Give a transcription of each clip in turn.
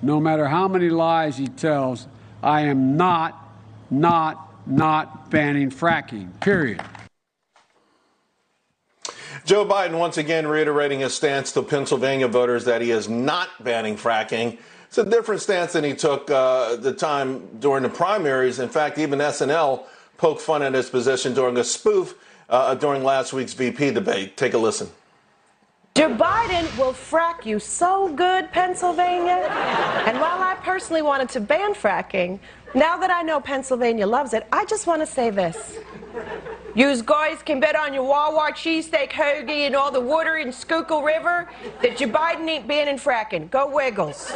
no matter how many lies he tells, I am not banning fracking, period. Joe Biden once again reiterating his stance to Pennsylvania voters that he is not banning fracking. It's a different stance than he took the time during the primaries. In fact, even SNL poked fun at his position during a spoof during last week's VP debate. Take a listen. Joe Biden will frack you so good, Pennsylvania. And while I personally wanted to ban fracking, now that I know Pennsylvania loves it, I just want to say this. Yous guys can bet on your Wawa cheesesteak hoagie and all the water in Schuylkill River that Joe Biden ain't banning fracking. Go Wiggles.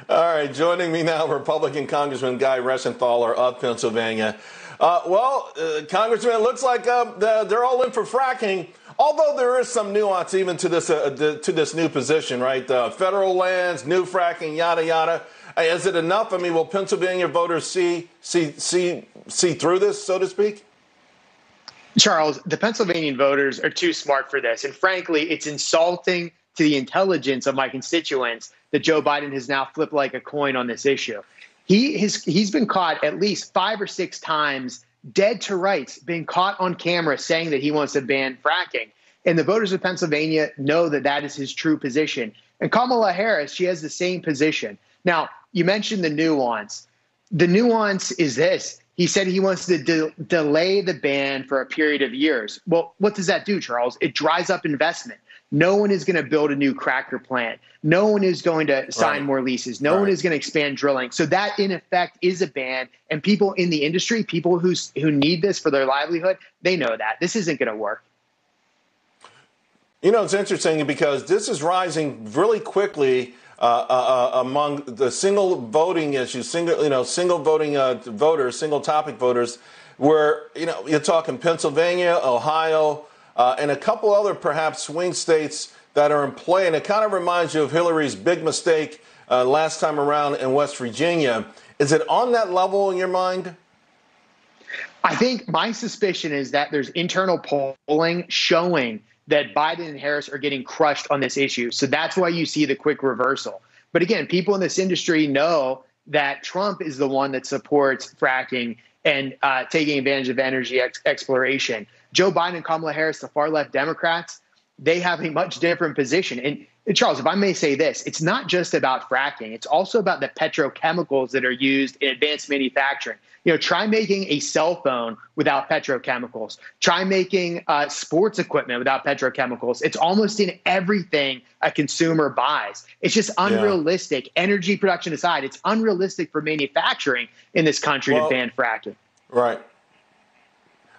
All right, joining me now, Republican Congressman Guy Reschenthaler of Pennsylvania. Congressman, it looks like they're all in for fracking, although there is some nuance even to this new position, right? Federal lands, new fracking, yada, yada. Is it enough? I mean, will Pennsylvania voters see through this, so to speak? Charles, the Pennsylvania voters are too smart for this. And frankly, it's insulting to the intelligence of my constituents that Joe Biden has now flipped like a coin on this issue. He's been caught at least 5 or 6 times, dead to rights, being caught on camera saying that he wants to ban fracking. And the voters of Pennsylvania know that that is his true position. And Kamala Harris, she has the same position. Now, you mentioned the nuance. The nuance is this. He said he wants to delay the ban for a period of years. Well, what does that do, Charles? It dries up investment. No one is going to build a new cracker plant. No one is going to sign more leases. No one is going to expand drilling. So that, in effect, is a ban. And people in the industry, people who need this for their livelihood, they know that. This isn't going to work. You know, it's interesting because this is rising really quickly among the single voting issues, single voting voters, single topic voters, where, you're talking Pennsylvania, Ohio, and a couple other perhaps swing states that are in play. And it kind of reminds you of Hillary's big mistake last time around in West Virginia. Is it on that level in your mind? I think my suspicion is that there's internal polling showing that Biden and Harris are getting crushed on this issue. So that's why you see the quick reversal. But again, people in this industry know that Trump is the one that supports fracking and taking advantage of energy exploration. Joe Biden and Kamala Harris, the far left Democrats, they have a much different position. And Charles, if I may say this, it's not just about fracking. It's also about the petrochemicals that are used in advanced manufacturing. Try making a cell phone without petrochemicals. Try making sports equipment without petrochemicals. It's almost in everything a consumer buys. It's just unrealistic. Yeah. Energy production aside, it's unrealistic for manufacturing in this country to ban fracking. Right.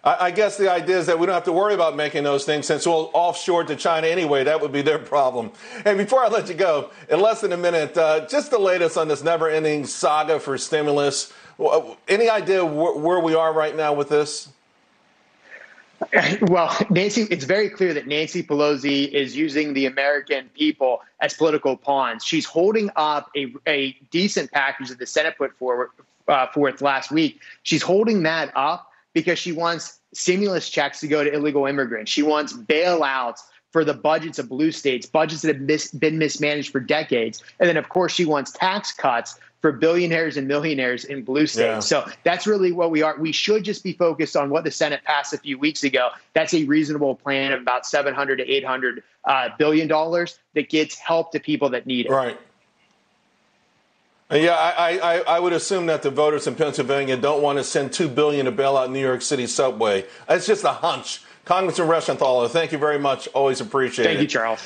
I guess the idea is that we don't have to worry about making those things since we'll offshore to China anyway. That would be their problem. And before I let you go, in less than a minute, just the latest on this never-ending saga for stimulus. Any idea where we are right now with this? Well, it's very clear that Nancy Pelosi is using the American people as political pawns. She's holding up a decent package that the Senate put forth last week. She's holding that up because she wants stimulus checks to go to illegal immigrants. She wants bailouts for the budgets of blue states, budgets that have been mismanaged for decades. And then, of course, she wants tax cuts for billionaires and millionaires in blue states. Yeah. So that's really what we are. We should just be focused on what the Senate passed a few weeks ago. That's a reasonable plan of about $700 to $800 billion that gets help to people that need it. Right. Yeah, I would assume that the voters in Pennsylvania don't want to send $2 billion to bail out New York City subway. It's just a hunch. Congressman Reschenthaler, thank you very much. Always appreciate it. Thank you, Charles.